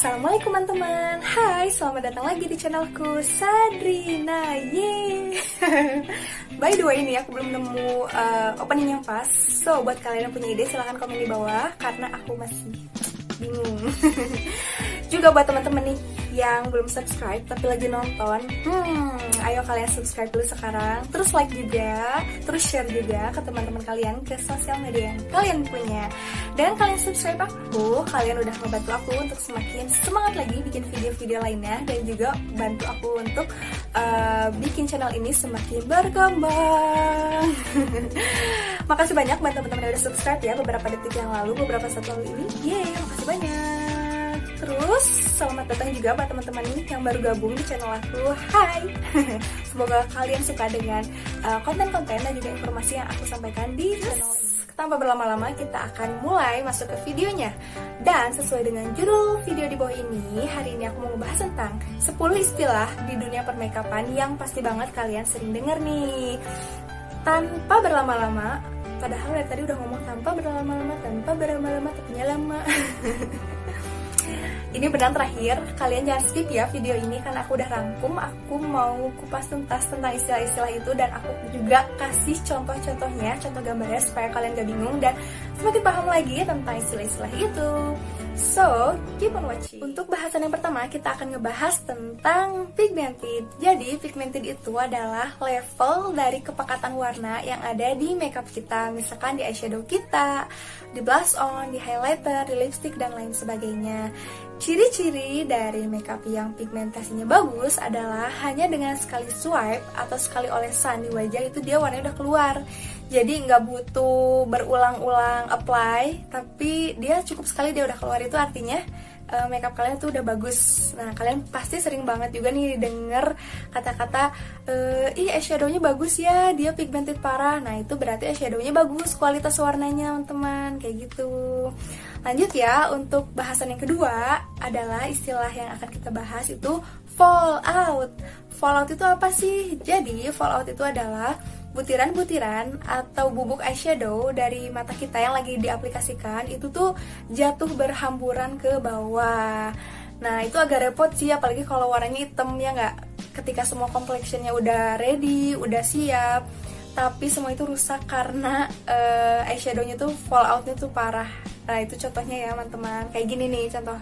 Assalamualaikum teman-teman. Hai, selamat datang lagi di channelku Sadrina. Yeay. By the way, ini aku belum nemu opening yang pas. So, buat kalian yang punya ide silahkan komen di bawah, karena aku masih bingung. Juga buat teman-teman nih yang belum subscribe tapi lagi nonton, ayo kalian subscribe dulu sekarang, terus like juga, terus share juga ke teman-teman kalian ke sosial media yang kalian punya. Dan kalian subscribe aku, kalian udah ngebantu aku untuk semakin semangat lagi bikin video-video lainnya, dan juga bantu aku untuk bikin channel ini semakin berkembang. Makasih banyak buat teman-teman yang udah subscribe ya beberapa detik yang lalu, beberapa saat lalu ini. Yeay, makasih banyak. Terus selamat datang juga buat teman-teman nih yang baru gabung di channel aku. Hai. Semoga kalian suka dengan konten-konten dan juga informasi yang aku sampaikan di channel ini. Tanpa berlama-lama kita akan mulai masuk ke videonya. Dan sesuai dengan judul video di bawah ini, hari ini aku mau membahas tentang 10 istilah di dunia permakeupan yang pasti banget kalian sering denger nih. Tanpa berlama-lama, padahal dari tadi udah ngomong tanpa berlama-lama, tapinya lama. Ini benar terakhir, kalian jangan skip ya video ini karena aku udah rangkum. Aku mau kupas tuntas tentang istilah-istilah itu, dan aku juga kasih contoh-contohnya, contoh gambarnya supaya kalian gak bingung dan semakin paham lagi tentang istilah-istilah itu. So, keep on watching. Untuk bahasan yang pertama, kita akan ngebahas tentang pigmented. Jadi, pigmented itu adalah level dari kepekatan warna yang ada di makeup kita. Misalkan di eyeshadow kita, di blush on, di highlighter, di lipstick, dan lain sebagainya. Ciri-ciri dari makeup yang pigmentasinya bagus adalah hanya dengan sekali swipe atau sekali olesan di wajah itu dia warnanya udah keluar. Jadi nggak butuh berulang-ulang apply, tapi dia cukup sekali dia udah keluar. Itu artinya makeup kalian tuh udah bagus. Nah, kalian pasti sering banget juga nih denger kata-kata ih eyeshadownya bagus ya, dia pigmented parah. Nah, itu berarti eyeshadownya bagus, kualitas warnanya teman-teman, kayak gitu. Lanjut ya, untuk bahasan yang kedua adalah istilah yang akan kita bahas itu fallout. Fallout itu apa sih? Jadi, fallout itu adalah butiran-butiran atau bubuk eyeshadow dari mata kita yang lagi diaplikasikan itu tuh jatuh berhamburan ke bawah. Nah, itu agak repot sih, apalagi kalau warnanya hitam ya nggak? Ketika semua complexionnya udah ready, udah siap, tapi semua itu rusak karena eyeshadownya tuh falloutnya tuh parah. Nah, itu contohnya ya teman-teman. Kayak gini nih contoh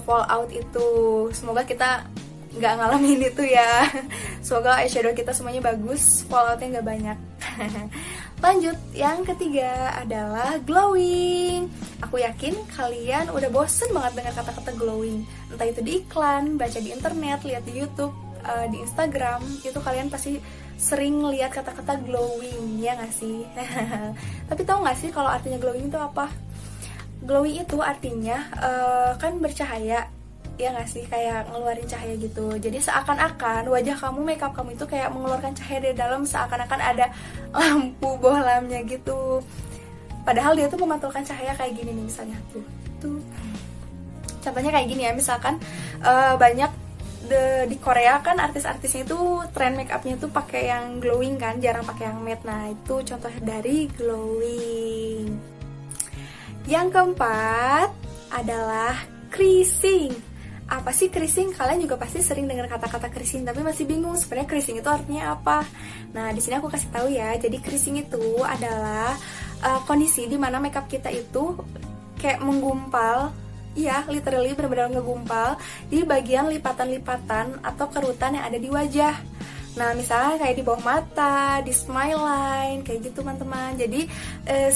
fallout itu. Semoga kita nggak ngalamin itu ya. Semoga eyeshadow kita semuanya bagus, falloutnya nggak banyak. Lanjut, yang ketiga adalah glowing. Aku yakin kalian udah bosen banget dengan kata-kata glowing. Entah itu di iklan, baca di internet, lihat di YouTube, di Instagram, itu kalian pasti sering lihat kata-kata glowing, ya nggak sih? Tapi tahu nggak sih kalau artinya glowing itu apa? Glowing itu artinya kan bercahaya, ya nggak sih, kayak ngeluarin cahaya gitu. Jadi seakan-akan wajah kamu, makeup kamu itu kayak mengeluarkan cahaya dari dalam, seakan-akan ada lampu bohlamnya gitu. Padahal dia tuh memantulkan cahaya kayak gini nih, misalnya tuh. Contohnya kayak gini ya, misalkan banyak di Korea kan artis-artisnya itu tren makeupnya tuh pakai yang glowing kan, jarang pakai yang matte. Nah, itu contoh dari glowing. Yang keempat adalah creasing. Apa sih creasing? Kalian juga pasti sering dengar kata-kata creasing, tapi masih bingung sebenarnya creasing itu artinya apa. Nah, di sini aku kasih tahu ya. Jadi creasing itu adalah kondisi di mana makeup kita itu kayak menggumpal. Iya, literally benar-benar ngegumpal di bagian lipatan-lipatan atau kerutan yang ada di wajah. Nah, misalnya kayak di bawah mata, di smile line, kayak gitu teman-teman. Jadi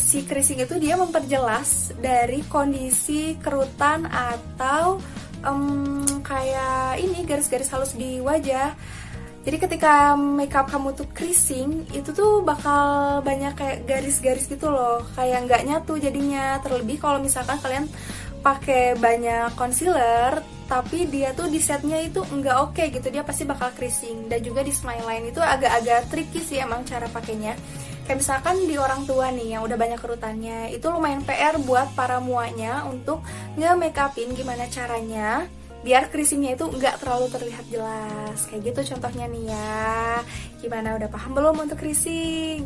si creasing itu dia memperjelas dari kondisi kerutan atau kayak ini garis-garis halus di wajah. Jadi ketika makeup kamu tuh creasing, itu tuh bakal banyak kayak garis-garis gitu loh, kayak nggak nyatu jadinya. Terlebih kalau misalkan kalian pakai banyak concealer tapi dia tuh di setnya itu nggak oke gitu, dia pasti bakal creasing. Dan juga di smile line itu agak-agak tricky sih emang cara pakainya. Kayak misalkan di orang tua nih yang udah banyak kerutannya, itu lumayan PR buat para muanya untuk nge-makeupin gimana caranya biar creasingnya itu nggak terlalu terlihat jelas. Kayak gitu contohnya nih ya. Gimana, udah paham belum untuk creasing?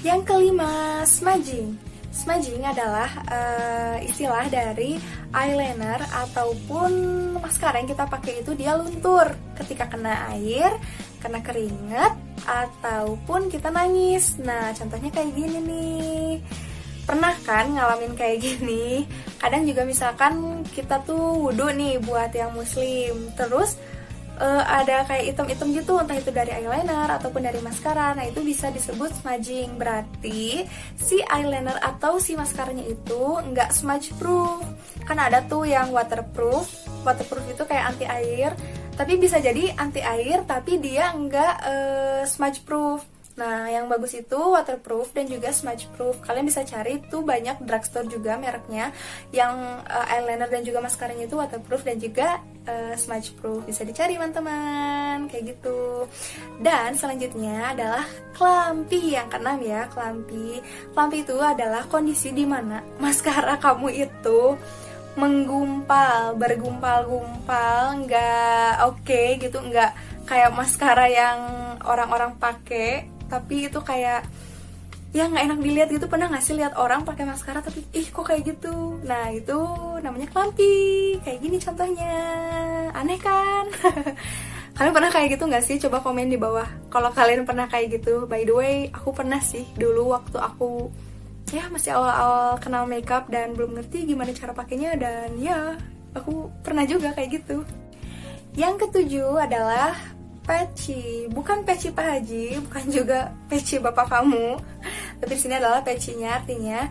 Yang kelima, smudging. Smudging adalah istilah dari eyeliner ataupun maskara yang kita pakai itu dia luntur ketika kena air, kena keringat, ataupun kita nangis. Nah, contohnya kayak gini nih. Pernah kan ngalamin kayak gini? Kadang juga misalkan kita tuh wudhu nih buat yang muslim, terus ada kayak item-item gitu, entah itu dari eyeliner ataupun dari maskara. Nah, itu bisa disebut smudging. Berarti si eyeliner atau si maskaranya itu nggak smudge proof. Kan ada tuh yang waterproof. Waterproof itu kayak anti air, tapi bisa jadi anti air tapi dia nggak smudge proof. Nah, yang bagus itu waterproof dan juga smudge proof. Kalian bisa cari tuh banyak drugstore juga mereknya yang eyeliner dan juga maskaranya itu waterproof dan juga smudge proof. Bisa dicari teman-teman, kayak gitu. Dan selanjutnya adalah kelampi. Yang keenam ya, kelampi. Kelampi itu adalah kondisi di mana maskara kamu itu menggumpal, bergumpal-gumpal, nggak oke gitu, nggak kayak maskara yang orang-orang pakai, tapi itu kayak ya nggak enak dilihat gitu. Pernah nggak sih lihat orang pakai maskara tapi ih kok kayak gitu? Nah, itu namanya kelampi. Kayak gini contohnya, aneh kan? Kalian pernah kayak gitu nggak sih? Coba komen di bawah kalau kalian pernah kayak gitu. By the way, aku pernah sih dulu waktu aku ya masih awal-awal kenal makeup dan belum ngerti gimana cara pakainya, dan ya aku pernah juga kayak gitu. Yang ketujuh adalah peci. Bukan peci Pak Haji, bukan juga peci bapak kamu, tapi di sini adalah pecinya, artinya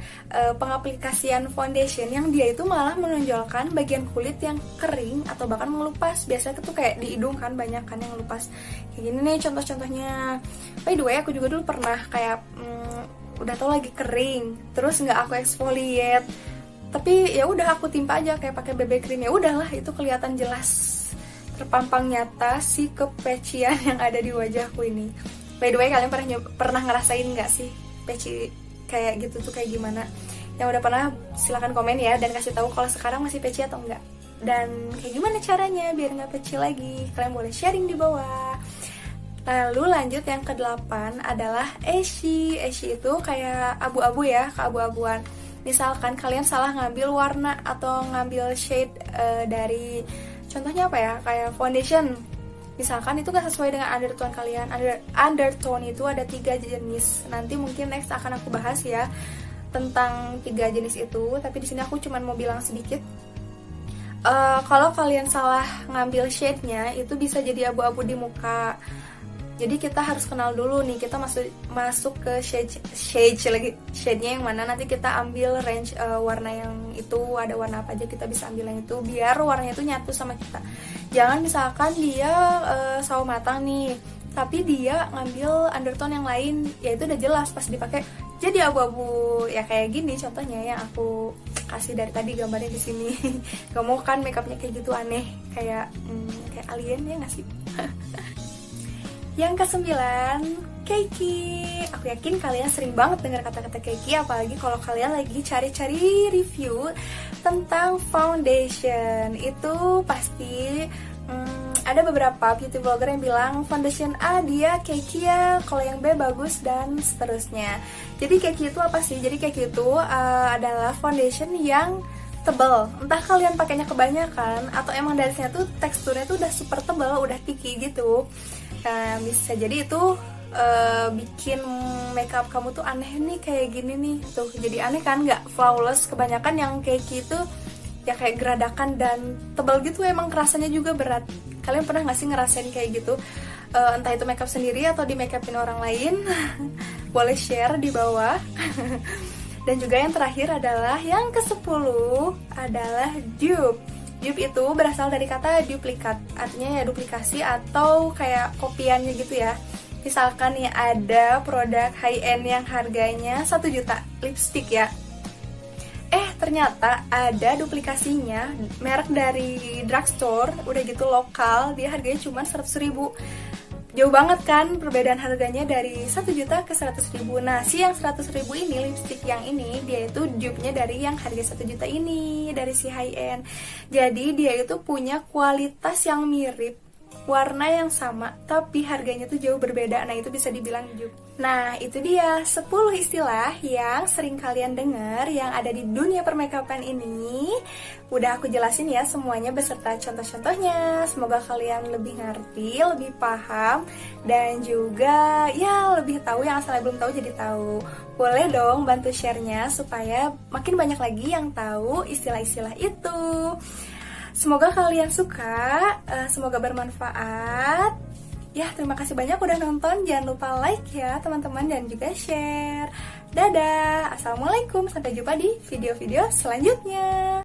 pengaplikasian foundation yang dia itu malah menonjolkan bagian kulit yang kering atau bahkan mengelupas. Biasanya tuh kayak di hidung kan banyak kan yang ngelupas. Kayak gini nih contoh-contohnya. By the way, aku juga dulu pernah kayak udah tau lagi kering, terus nggak aku exfoliate, tapi ya udah aku timpa aja kayak pakai BB cream. Ya udahlah, itu kelihatan jelas, terpampang nyata si kepecian yang ada di wajahku ini. By the way, kalian pernah ngerasain nggak sih peci kayak gitu tuh kayak gimana? Yang udah pernah silahkan komen ya, dan kasih tahu kalau sekarang masih peci atau enggak, dan kayak gimana caranya biar nggak peci lagi. Kalian boleh sharing di bawah. Lalu lanjut yang ke-8 adalah Eshi. Eshi itu kayak abu-abu ya, keabu-abuan. Misalkan kalian salah ngambil warna atau ngambil shade dari, contohnya apa ya, kayak foundation. Misalkan itu gak sesuai dengan undertone kalian. Undertone itu ada 3 jenis. Nanti mungkin next akan aku bahas ya tentang 3 jenis itu. Tapi di sini aku cuma mau bilang sedikit. Kalau kalian salah ngambil shade-nya, itu bisa jadi abu-abu di muka. Jadi kita harus kenal dulu nih, kita masuk ke shade-nya yang mana, nanti kita ambil range warna yang itu, ada warna apa aja kita bisa ambil yang itu biar warnanya itu nyatu sama kita. Jangan misalkan dia sawo matang nih, tapi dia ngambil undertone yang lain, ya itu udah jelas pas dipakai jadi abu-abu. Ya kayak gini contohnya yang aku kasih dari tadi gambarnya di sini. Gak mau kan makeupnya kayak gitu, aneh, kayak alien ya nggak sih? Yang ke-9, keiki. Aku yakin kalian sering banget dengar kata-kata keiki, apalagi kalau kalian lagi cari-cari review tentang foundation. Itu pasti ada beberapa beauty blogger yang bilang foundation A dia keiki ya, kalau yang B bagus, dan seterusnya. Jadi keiki itu apa sih? Jadi keiki itu adalah foundation yang tebal. Entah kalian pakainya kebanyakan atau emang dari sini tuh teksturnya tuh udah super tebal, udah sticky gitu. Nah, bisa jadi itu bikin makeup kamu tuh aneh nih, kayak gini nih tuh, jadi aneh kan, nggak flawless. Kebanyakan yang keiki itu ya kayak geradakan dan tebal gitu, emang kerasanya juga berat. Kalian pernah nggak sih ngerasain kayak gitu? Entah itu makeup sendiri atau di makeupin orang lain? Boleh share di bawah. Dan juga yang terakhir adalah yang ke-10 adalah dupe. Dupe itu berasal dari kata duplikat, artinya ya duplikasi atau kayak kopiannya gitu ya. Misalkan nih ada produk high end yang harganya 1 juta, lipstick ya. Ternyata ada duplikasinya, merek dari drugstore, udah gitu lokal, dia harganya cuma 100.000. Jauh banget kan perbedaan harganya dari 1 juta ke 100.000. Nah, si yang 100.000 ini, lipstick yang ini, dia itu dupe-nya dari yang harga 1 juta ini, dari si high end. Jadi dia itu punya kualitas yang mirip warna yang sama tapi harganya tuh jauh berbeda. Nah, itu bisa dibilang juk. Nah, itu dia 10 istilah yang sering kalian dengar yang ada di dunia permakeupan ini. Udah aku jelasin ya semuanya beserta contoh-contohnya. Semoga kalian lebih ngerti, lebih paham, dan juga ya lebih tahu, yang asalnya belum tahu jadi tahu. Boleh dong bantu share-nya supaya makin banyak lagi yang tahu istilah-istilah itu. Semoga kalian suka, semoga bermanfaat. Ya, terima kasih banyak udah nonton. Jangan lupa like ya teman-teman dan juga share. Dadah, assalamualaikum, sampai jumpa di video-video selanjutnya.